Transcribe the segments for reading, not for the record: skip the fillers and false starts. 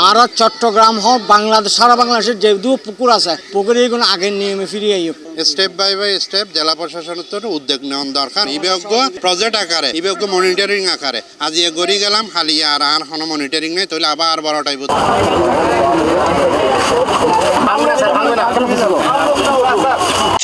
আর চট্টগ্রাম হোক বাংলাদেশ সারা বাংলাদেশের যে দু পুকুর আছে পুকুরে এগুলো আগের নিয়মে ফিরিয়ে স্টেপ বাই স্টেপ জেলা প্রশাসনের তো উদ্যোগ নেওয়া দরকার বিবেজ্ঞ প্রজেক্ট আকারে বিবেজ্ঞ মনিটরিং আকারে আজ গড়ি গেলাম খালি আর কোনো মনিটরিং নেই তাহলে আবার বড়টাই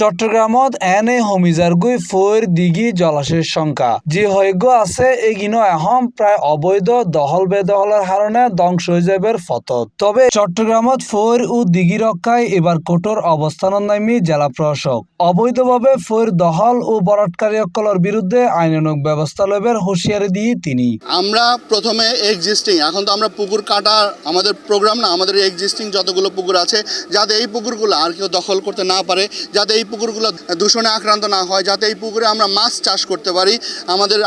চট্টগ্রামত এনে হমিজারগুই ফৈর দিঘি জলাশয়ের সংখ্যা যে হয়গ আছে এগিনো এখন প্রায় অবৈধ দহল বেদহলের কারণে ধ্বংস হয়ে যাবে ফতত তবে চট্টগ্রামত ফৈর ও দিঘি রক্ষায় এবার কঠোর অবস্থানত নামি জেলা প্রশাসক অবৈধভাবে ফৈর দহল ও বরাটকারী সকলের বিরুদ্ধে আইনানুগ ব্যবস্থা লবের হুঁশিয়ারি দিয়ে তিনি আমরা প্রথমে এক্সিস্টিং এখন তো আমরা পুকুর কাটা আমাদের প্রোগ্রাম না আমাদের এক্সিস্টিং যতগুলো পুকুর আছে যাতে এই পুকুরগুলো আর কেউ দখল করতে না পারে যাতে এই পুকুরগুলো দূষণে আক্রান্ত না হয় যাতে এই পুকুরে আমরা মাছ চাষ করতে পারি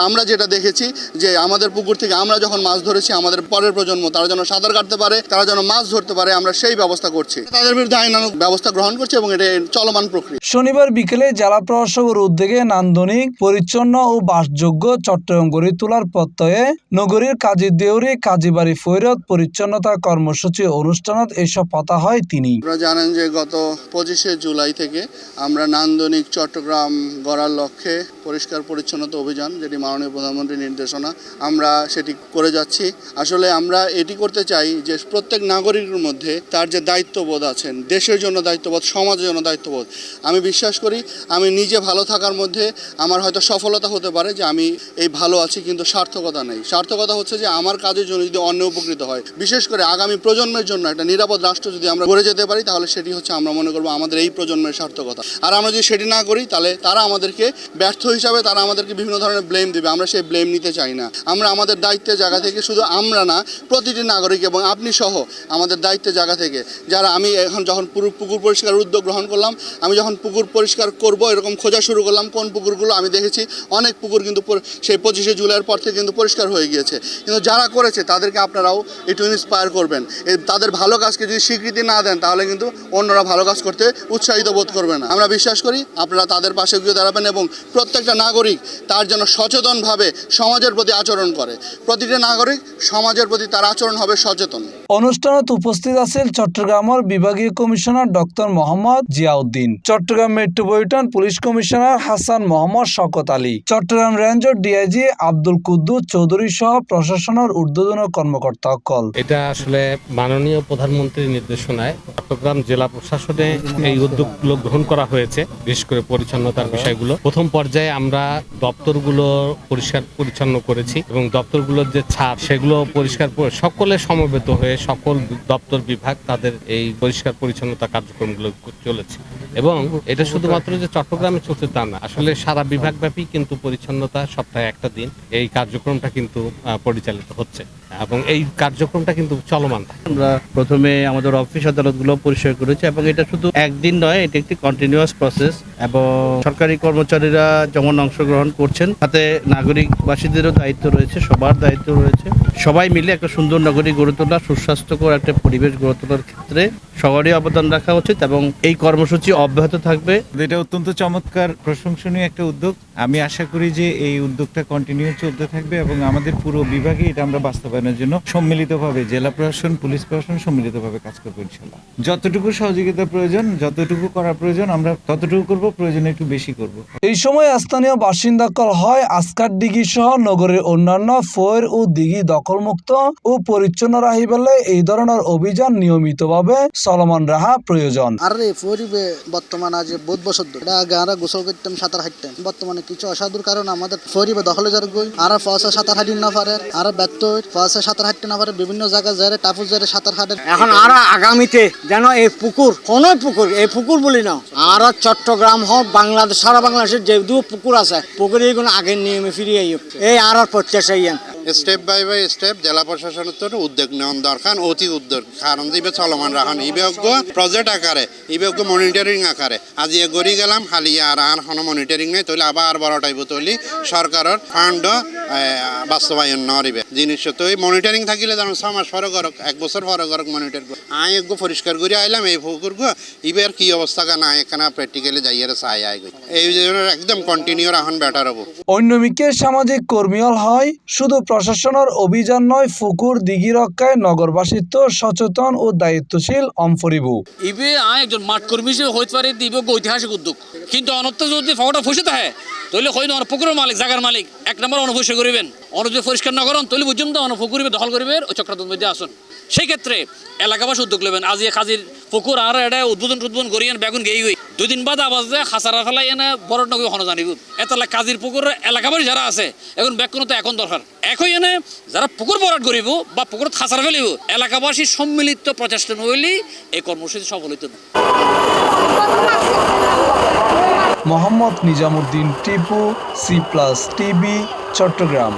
আমরা যেটা দেখেছি যে আমাদের পুকুর থেকে আমরা যখন মাছ ধরেছি আমাদের পরের প্রজন্ম তারা যেন সাঁতার কাটতে পারে তারা যেন মাছ ধরতে পারে আমরা সেই ব্যবস্থা করছি তাদের বিরুদ্ধে আইনানুগ ব্যবস্থা গ্রহণ করছি এবং এটা চলমান প্রক্রিয়া। শনিবার বিকেলে জেলা প্রশাসকের উদ্যোগে নান্দনিক পরিচ্ছন্ন ও বাসযোগ্য চট্টগ্রাম গড়ে তোলার প্রত্যয়ে নগরীর কাজী দেউরি কাজীবাড়ি ফৈরত পরিচ্ছন্নতা কর্মসূচি অনুষ্ঠানত এসব কথা হয় তিনি। আপনারা জানেন যে গত 25শে জুলাই থেকে আমরা নান্দনিক চট্টগ্রাম গড়ার লক্ষ্যে পরিষ্কার পরিচ্ছন্নতা অভিযান যেটি মাননীয় প্রধানমন্ত্রীর নির্দেশনা আমরা সেটি করে যাচ্ছি। আসলে আমরা এটি করতে চাই যে প্রত্যেক নাগরিকের মধ্যে তার যে দায়িত্ববোধ আছেন দেশের জন্য দায়িত্ববোধ সমাজের জন্য দায়িত্ববোধ আমি বিশ্বাস করি আমি নিজে ভালো থাকার মধ্যে আমার হয়তো সফলতা হতে পারে যে আমি এই ভালো আছি কিন্তু সার্থকতা নেই। সার্থকতা হচ্ছে যে আমার কাজের জন্য যদি অন্য উপকৃত হয় বিশেষ করে আগামী প্রজন্মের জন্য একটা নিরাপদ রাষ্ট্র যদি আমরা গড়ে যেতে পারি তাহলে সেটি হচ্ছে আমরা মনে করবো আমাদের এই প্রজন্মের সার্থকতা। আর আমরা যদি সেটি না করি তাহলে তারা আমাদেরকে ব্যর্থ হিসাবে তারা আমাদেরকে বিভিন্ন ধরনের ব্লেম দেবে আমরা সেই ব্লেম নিতে চাই না। আমরা আমাদের দায়িত্বের জায়গা থেকে শুধু আমরা না প্রতিটি নাগরিক এবং আপনি সহ আমাদের দায়িত্বের জায়গা থেকে যারা আমি এখন যখন পুকুর পরিষ্কার উদ্যোগ গ্রহণ করলাম আমি যখন পুকুর পরিষ্কার করব এরকম খোঁজা শুরু করলাম কোন পুকুরগুলো আমি দেখেছি অনেক পুকুর কিন্তু সেই 25শে জুলাইয়ের পর থেকে কিন্তু পরিষ্কার হয়ে গিয়েছে কিন্তু যারা করেছে তাদেরকে আপনারাও একটু ইন্সপায়ার করবেন তাদের ভালো কাজকে যদি স্বীকৃতি না দেন তাহলে কিন্তু অন্যরা ভালো কাজ করতে উৎসাহিত বোধ করবে না। আমরা বিশ্বাস করি আপনারা তাদের পাশে গিয়ে দাঁড়াবেন এবং প্রত্যেকটা নাগরিক তার যেন সচেতনভাবে সমাজের প্রতি আচরণ করে প্রতিটা নাগরিক সমাজের প্রতি তার আচরণ হবে সচেতন। অনুষ্ঠানত উপস্থিত আছেন চট্টগ্রামের বিভাগীয় commissioner doctor Mohammad Ziauddin Chattogram metropolitan police commissioner Hasan Mohammad Shawkat Ali Chattogram রেঞ্জের ডিআইজি আব্দুল কুদ্দুস চৌধুরী সহ প্রশাসনের ঊর্ধ্বতন কর্মকর্তা সকল। এটা আসলে মাননীয় প্রধানমন্ত্রীর নির্দেশনায় চট্টগ্রাম জেলা প্রশাসনে এই উদ্যোগগুলো গ্রহণ করা হয়েছে বিশেষ করে পরিচ্ছন্নতার বিষয়গুলো। প্রথম পর্যায়ে আমরা দপ্তরগুলো পরিষ্কার পরিচ্ছন্ন করেছি এবং দপ্তরগুলোর যে ছাদ সেগুলো পরিষ্কার সকলে সমবেত হয়ে সকল দপ্তর বিভাগ তাদের এই পরিষ্কার পরিচ্ছন্নতা কার্যক্রমগুলো চলেছে এবং এটা শুধুমাত্র যে চট্টগ্রামে চলছে তা না আসলে সারা বিভাগব্যাপী কিন্তু পরিচ্ছন্নতা সপ্তাহে একটা দিন এই কার্যক্রমটা কিন্তু পরিচালিত হচ্ছে এবং এই কার্যক্রমটা কিন্তু চলমান। আমরা প্রথমে আমাদের অফিস আদালতগুলো পরিষ্কার করেছি এবং এটা শুধু একদিন নয় এটা একটি কন্টিনিউয়াস প্রসেস এবং সরকারি কর্মচারীরা যেমন অংশগ্রহণ করছেন তাতে নাগরিকবাসীদেরও দায়িত্ব রয়েছে সবার দায়িত্ব রয়েছে সবাই মিলে একটা সুন্দর নগরী গড়ে তোলা সুস্বাস্থ্যকর একটা পরিবেশ গড়ে তোলার ক্ষেত্রে সবারই অবদান রাখা উচিত এবং এই কর্মসূচি অব্যাহত থাকবে। এটা অত্যন্ত চমৎকার প্রশংসনীয় একটা উদ্যোগ আমি আশা করি যে এই উদ্যোগটা কন্টিনিউ চলতে থাকবে এবং আমাদের পুরো বিভাগে এটা আমরা বাস্তবায়নের জন্য সম্মিলিতভাবে জেলা প্রশাসন পুলিশ প্রশাসন সম্মিলিতভাবে কাজ করবো ইনশাআল্লাহ। যতটুকু সহযোগিতা প্রয়োজন যতটুকু করা প্রয়োজন আমরা ততটুকু করব প্রয়োজনে একটু বেশি করব। এই সময় স্থানীয় বাসিন্দাকল হয় আসকার দিঘি সহ নগরের অন্যান্য ফৈর ও দিঘি দখলমুক্ত ও পরিচ্ছন্ন রাখিবেলে এই ধরনের অভিযান নিয়মিতভাবে চলমান রাখা প্রয়োজন। আরে ফরিবে বর্তমান আজ বহুত বছর ধরে আগে আমরা গোসল করতাম সাঁতার হাঁটতাম বর্তমানে কিছু অসাধুর কারণে আমাদের ফরিবে দখলে যার গই আর ফসা সাঁতার হাঁটি না পারে আর ব্যর্থ ফসা সাঁতার হাঁটতে না পারে বিভিন্ন জায়গায় যারে টাপুর যারে সাঁতার হাঁটে এখন আর আগামীতে যেন এই পুকুর কোন পুকুর এই পুকুর বলি না আর চট্টগ্রাম হোক বাংলাদেশ সারা বাংলাদেশের যে দু পুকুর আছে পুকুরে এগুলো আগের নিয়মে ফিরিয়ে এই আর প্রত্যাশাই স্টেপ বাই স্টেপ জেলা প্রশাসনের তো উদ্যোগ নেওয়া দরকার অতি উদ্যোগ কারণ দিবে চলমান রাখান বিভাগ প্রজেক্ট আকারে বিভাগ মনিটরিং আকারে আজি গড়ি গেলাম হালিয়া আর কোনো মনিটরিং নেই তাহলে আবার বড় টাইপ তৈলি সরকারের ফান্ড বাস্তবায়ন নরিবে জিনিস তো এই মনিটরিং থাকিলে যেন 6 মাস পরে করক 1 বছর পরে করক মনিটর আই একগো পরিষ্কার করে আইলাম এই পুকুর ইবের কি অবস্থা না এখানে প্র্যাকটিক্যালি যাইয়ারে চাই আই এই একদম কন্টিনিউ রাখুন বেটার হবো। অন্যমিকে সামাজিক কর্মীল হয় শুধু প্রশাসনের অভিযান নয় পুকুর দিঘি রক্ষায় নগরবাসিত্ব সচেতন ও দায়িত্বশীল অম্ফরিবু ইবে একজন মাঠ কর্মী হিসেবে হইতে পারে দিবে ঐতিহাসিক উদ্যোগ কিন্তু অনর্থ যদি ফটো ফুসে থাকে তাহলে হয়তো পুকুরের মালিক জায়গার মালিক 1 নম্বর অনুপরিষ্কার করিবেন যদি পরিষ্কার না করেন তাহলে বুঝুন তো পুকুরিবে দখল করিবেন ওই চক্রান্ত মধ্যে আসুন সেই ক্ষেত্রে এলাকাবাসী উদ্যোগ নেবেন আজ কাজীর পুকুর আর এটা উদ্বোধন করিয়েন বেগুন গেই হই 2 দিন বাদ আবার যে খাসারা ফেলাই এনে বড় নগর হন জানিব এতলা কাজীর পুকুর এলাকাবাসী যারা আছে এখন বেগুন তো এখন দরকার একই এনে যারা পুকুর বরাট করিব বা পুকুর খাসারা ফেলিব এলাকাবাসী সম্মিলিত প্রচেষ্টা নইলে এই কর্মসূচি সফল হইত না। Mohammad Nizamuddin Tipu, C+ TV, Chittagong.